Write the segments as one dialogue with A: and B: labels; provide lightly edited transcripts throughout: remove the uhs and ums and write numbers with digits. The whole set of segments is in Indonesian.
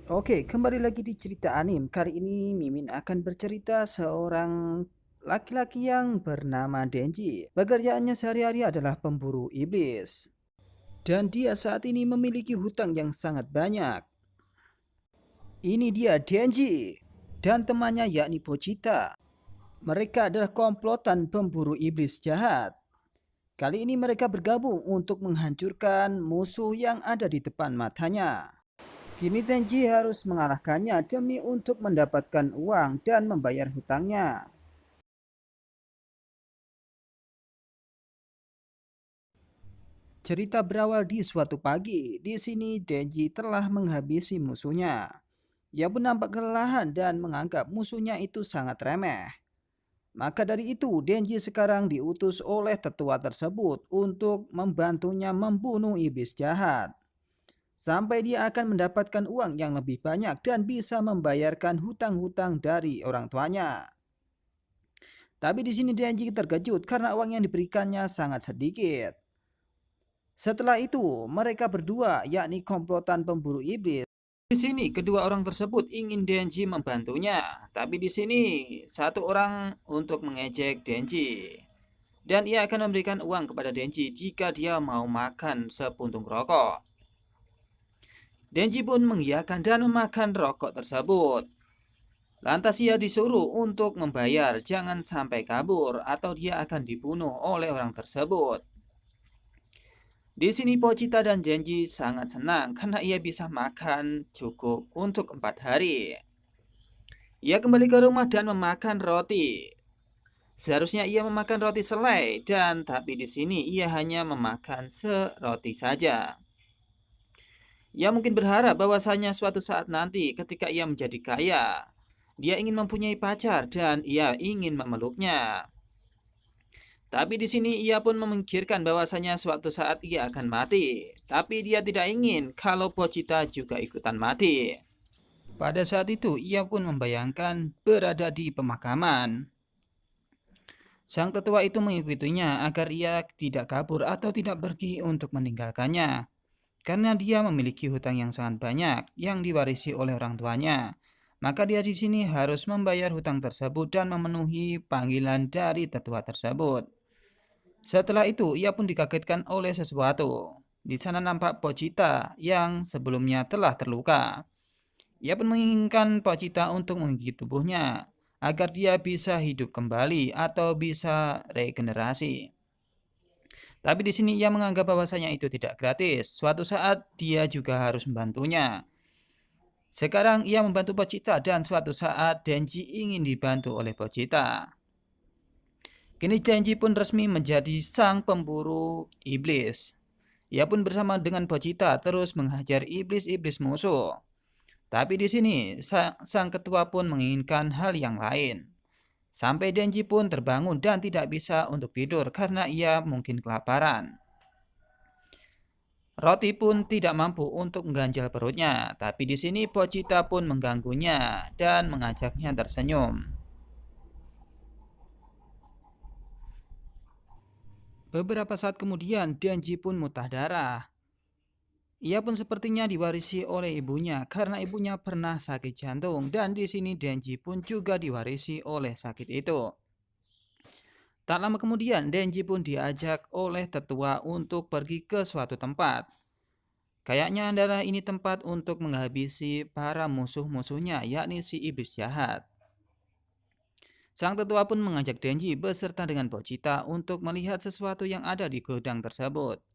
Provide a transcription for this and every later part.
A: Oke, kembali lagi di cerita anim. Kali ini Mimin akan bercerita seorang laki-laki yang bernama Denji. Pekerjaannya sehari-hari adalah pemburu iblis. Dan dia saat ini memiliki hutang yang sangat banyak. Ini dia Denji dan temannya yakni Pochita. Mereka adalah komplotan pemburu iblis jahat. Kali ini mereka bergabung untuk menghancurkan musuh yang ada di depan matanya. Kini Tenji harus mengalahkannya demi untuk mendapatkan uang dan membayar hutangnya. Cerita berawal di suatu pagi. Di sini Denji telah menghabisi musuhnya. Ia pun nampak kelelahan dan menganggap musuhnya itu sangat remeh. Maka dari itu, Denji sekarang diutus oleh tetua tersebut untuk membantunya membunuh iblis jahat. Sampai dia akan mendapatkan uang yang lebih banyak dan bisa membayarkan hutang-hutang dari orang tuanya. Tapi di sini Denji terkejut karena uang yang diberikannya sangat sedikit. Setelah itu, mereka berdua, yakni komplotan pemburu iblis. Di sini kedua orang tersebut ingin Denji membantunya, tapi di sini satu orang untuk mengejek Denji. Dan ia akan memberikan uang kepada Denji jika dia mau makan sepuntung rokok. Denji pun mengiyakan dan memakan rokok tersebut. Lantas ia disuruh untuk membayar, jangan sampai kabur atau dia akan dibunuh oleh orang tersebut. Di sini Pochita dan Genji sangat senang karena ia bisa makan cukup untuk 4 hari. Ia kembali ke rumah dan memakan roti. Seharusnya ia memakan roti selai tapi di sini ia hanya memakan seroti saja. Ia mungkin berharap bahwasanya suatu saat nanti ketika ia menjadi kaya, dia ingin mempunyai pacar dan ia ingin memeluknya. Tapi di sini ia pun memikirkan bahwasanya suatu saat ia akan mati. Tapi dia tidak ingin kalau Pochita juga ikutan mati. Pada saat itu ia pun membayangkan berada di pemakaman. Sang tetua itu mengikutinya agar ia tidak kabur atau tidak pergi untuk meninggalkannya. Karena dia memiliki hutang yang sangat banyak yang diwarisi oleh orang tuanya. Maka dia di sini harus membayar hutang tersebut dan memenuhi panggilan dari tetua tersebut. Setelah itu, ia pun dikagetkan oleh sesuatu. Di sana nampak Pochita yang sebelumnya telah terluka. Ia pun menginginkan Pochita untuk menggigit tubuhnya agar dia bisa hidup kembali atau bisa regenerasi. Tapi di sini ia menganggap bahwasanya itu tidak gratis. Suatu saat dia juga harus membantunya. Sekarang ia membantu Pochita dan suatu saat Denji ingin dibantu oleh Pochita. Kini Denji pun resmi menjadi sang pemburu iblis. Ia pun bersama dengan Pochita terus menghajar iblis-iblis musuh. Tapi di sini sang ketua pun menginginkan hal yang lain. Sampai Denji pun terbangun dan tidak bisa untuk tidur karena ia mungkin kelaparan. Roti pun tidak mampu untuk mengganjal perutnya, tapi di sini Pochita pun mengganggunya dan mengajaknya tersenyum. Beberapa saat kemudian Denji pun muntah darah. Ia pun sepertinya diwarisi oleh ibunya karena ibunya pernah sakit jantung dan di sini Denji pun juga diwarisi oleh sakit itu. Tak lama kemudian Denji pun diajak oleh tetua untuk pergi ke suatu tempat. Kayaknya adalah ini tempat untuk menghabisi para musuh-musuhnya yakni si iblis jahat. Sang tetua pun mengajak Denji beserta dengan Pochita untuk melihat sesuatu yang ada di gudang tersebut.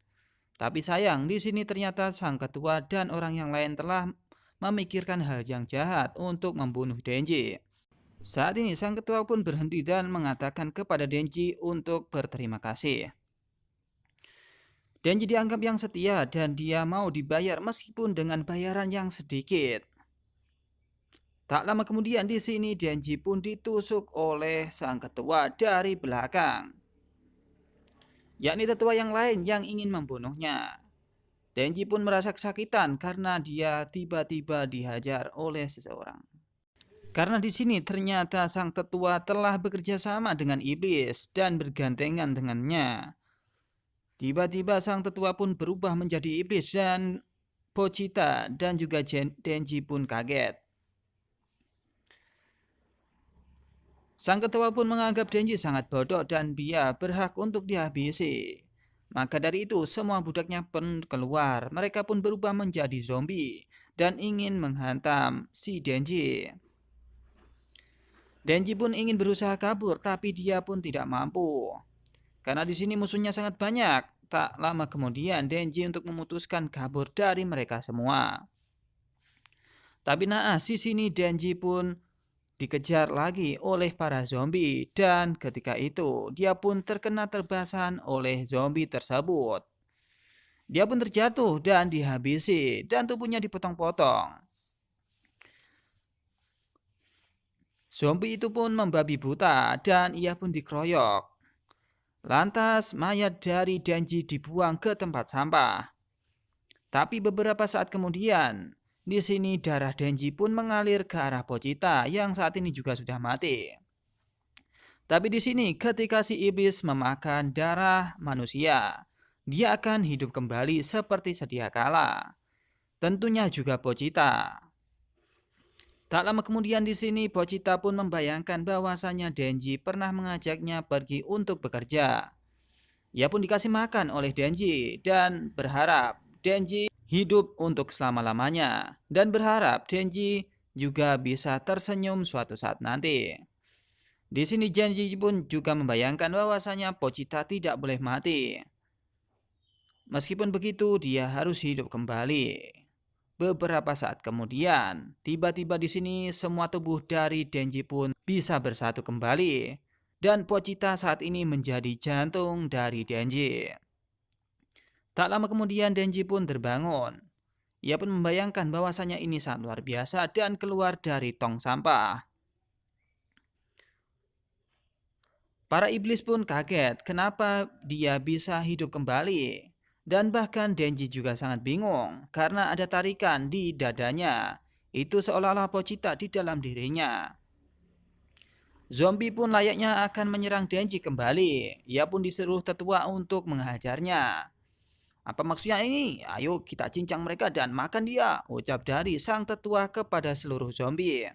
A: Tapi sayang, di sini ternyata sang ketua dan orang yang lain telah memikirkan hal yang jahat untuk membunuh Denji. Saat ini sang ketua pun berhenti dan mengatakan kepada Denji untuk berterima kasih. Denji dianggap yang setia dan dia mau dibayar meskipun dengan bayaran yang sedikit. Tak lama kemudian di sini Denji pun ditusuk oleh sang ketua dari belakang, yakni tetua yang lain yang ingin membunuhnya. Denji pun merasa kesakitan karena dia tiba-tiba dihajar oleh seseorang. Karena di sini ternyata sang tetua telah bekerja sama dengan iblis dan bergandengan dengannya. Tiba-tiba sang tetua pun berubah menjadi iblis dan Pochita dan juga Denji pun kaget. Sang ketua pun menganggap Denji sangat bodoh dan dia berhak untuk dihabisi. Maka dari itu semua budaknya pun keluar. Mereka pun berubah menjadi zombie dan ingin menghantam si Denji. Denji pun ingin berusaha kabur tapi dia pun tidak mampu. Karena di sini musuhnya sangat banyak. Tak lama kemudian Denji untuk memutuskan kabur dari mereka semua. Tapi naas di sini Denji pun dikejar lagi oleh para zombie dan ketika itu dia pun terkena tebasan oleh zombie tersebut. Dia pun terjatuh dan dihabisi dan tubuhnya dipotong-potong. Zombie itu pun membabi buta dan ia pun dikeroyok. Lantas mayat dari Denji dibuang ke tempat sampah. Tapi beberapa saat kemudian, di sini darah Denji pun mengalir ke arah Pochita yang saat ini juga sudah mati. Tapi di sini ketika si iblis memakan darah manusia, dia akan hidup kembali seperti sedia kala. Tentunya juga Pochita. Tak lama kemudian di sini Pochita pun membayangkan bahwasanya Denji pernah mengajaknya pergi untuk bekerja. Ia pun dikasih makan oleh Denji dan berharap Denji hidup untuk selama-lamanya dan berharap Denji juga bisa tersenyum suatu saat nanti. Di sini Denji pun juga membayangkan bahwasanya Pochita tidak boleh mati. Meskipun begitu, dia harus hidup kembali. Beberapa saat kemudian, tiba-tiba di sini semua tubuh dari Denji pun bisa bersatu kembali dan Pochita saat ini menjadi jantung dari Denji. Tak lama kemudian Denji pun terbangun. Ia pun membayangkan bahwasanya ini sangat luar biasa dan keluar dari tong sampah. Para iblis pun kaget kenapa dia bisa hidup kembali. Dan bahkan Denji juga sangat bingung karena ada tarikan di dadanya. Itu seolah-olah Pochita di dalam dirinya. Zombie pun layaknya akan menyerang Denji kembali. Ia pun disuruh tetua untuk menghajarnya. Apa maksudnya ini? Ayo kita cincang mereka dan makan dia, ucap dari sang tetua kepada seluruh zombie.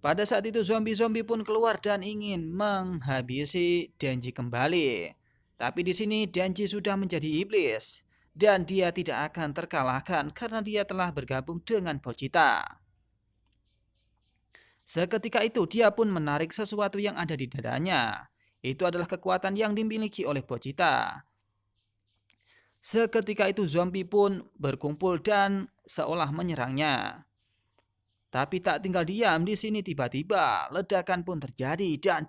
A: Pada saat itu zombie-zombie pun keluar dan ingin menghabisi Denji kembali. Tapi di sini Denji sudah menjadi iblis dan dia tidak akan terkalahkan karena dia telah bergabung dengan Pochita. Seketika itu dia pun menarik sesuatu yang ada di dadanya. Itu adalah kekuatan yang dimiliki oleh Pochita. Seketika itu zombie pun berkumpul dan seolah menyerangnya. Tapi tak tinggal diam di sini tiba-tiba ledakan pun terjadi dan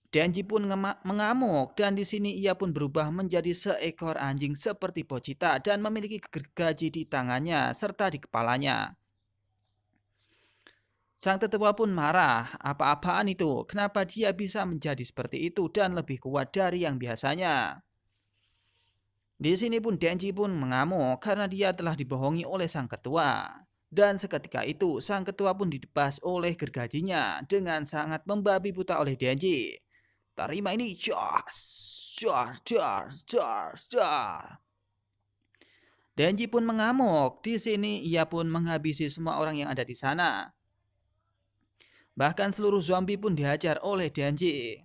A: Denji pun mengamuk dan di sini ia pun berubah menjadi seekor anjing seperti Pochita dan memiliki gergaji di tangannya serta di kepalanya. Sang tetua pun marah, apa-apaan itu? Kenapa dia bisa menjadi seperti itu dan lebih kuat dari yang biasanya? Di sini pun Denji pun mengamuk karena dia telah dibohongi oleh sang ketua. Dan seketika itu sang ketua pun ditebas oleh gergajinya dengan sangat membabi buta oleh Denji. Terima ini, Denji pun mengamuk. Di sini ia pun menghabisi semua orang yang ada di sana. Bahkan seluruh zombie pun dihajar oleh Denji.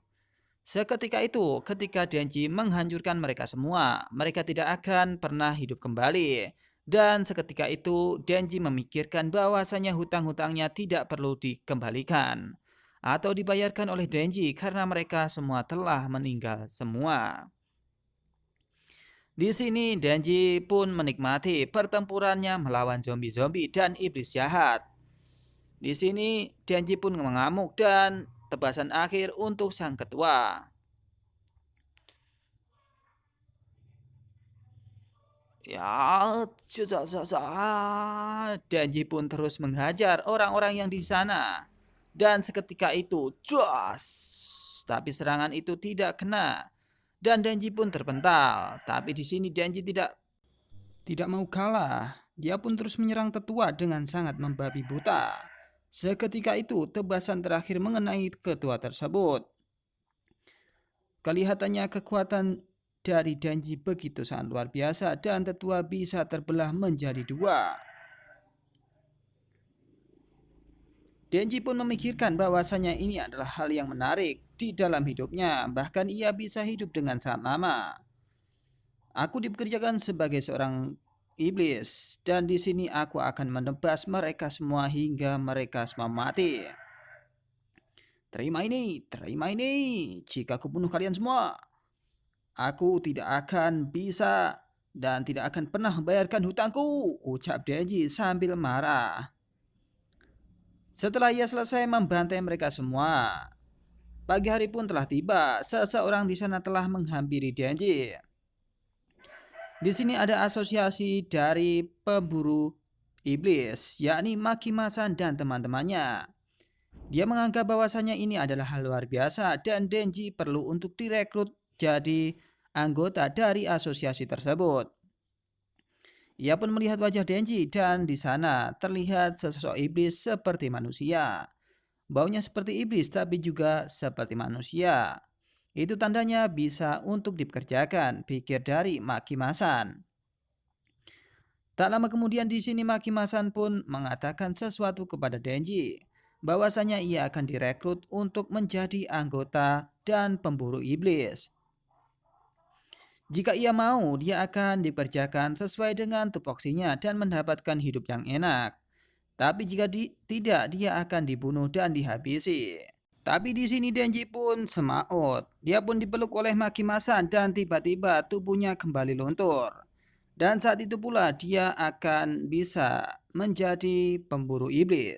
A: Seketika itu, ketika Denji menghancurkan mereka semua, mereka tidak akan pernah hidup kembali. Dan seketika itu, Denji memikirkan bahwasanya hutang-hutangnya tidak perlu dikembalikan atau dibayarkan oleh Denji karena mereka semua telah meninggal semua. Di sini Denji pun menikmati pertempurannya melawan zombie-zombie dan iblis jahat. Di sini Denji pun mengamuk dan tebasan akhir untuk sang ketua. Ya, Denji pun terus menghajar orang-orang yang di sana. Dan seketika itu, tapi serangan itu tidak kena. Dan Denji pun terpental. Tapi di sini Denji tidak mau kalah. Dia pun terus menyerang tetua dengan sangat membabi buta. Seketika itu, tebasan terakhir mengenai ketua tersebut. Kelihatannya kekuatan dari Denji begitu sangat luar biasa dan tetua bisa terbelah menjadi dua. Denji pun memikirkan bahwasanya ini adalah hal yang menarik di dalam hidupnya, bahkan ia bisa hidup dengan sangat lama. Aku dipekerjakan sebagai seorang iblis dan di sini aku akan menebas mereka semua hingga mereka semua mati. Terima ini, jika aku bunuh kalian semua. Aku tidak akan bisa dan tidak akan pernah membayarkan hutangku, ucap Denji sambil marah. Setelah ia selesai membantai mereka semua, pagi hari pun telah tiba. Seseorang di sana telah menghampiri Denji. Di sini ada asosiasi dari pemburu iblis, yakni Maki-Masan dan teman-temannya. Dia menganggap bahwasanya ini adalah hal luar biasa dan Denji perlu untuk direkrut jadi anggota dari asosiasi tersebut. Ia pun melihat wajah Denji dan di sana terlihat sesosok iblis seperti manusia. Baunya seperti iblis tapi juga seperti manusia. Itu tandanya bisa untuk dipekerjakan, pikir dari Maki-Masan. Tak lama kemudian di sini Maki-Masan pun mengatakan sesuatu kepada Denji, bahwasanya ia akan direkrut untuk menjadi anggota dan pemburu iblis. Jika ia mau, dia akan dikerjakan sesuai dengan tupoksinya dan mendapatkan hidup yang enak. Tapi jika tidak, dia akan dibunuh dan dihabisi. Tapi di sini Denji pun semaut. Dia pun dipeluk oleh Maki-Masan dan tiba-tiba tubuhnya kembali luntur. Dan saat itu pula dia akan bisa menjadi pemburu iblis.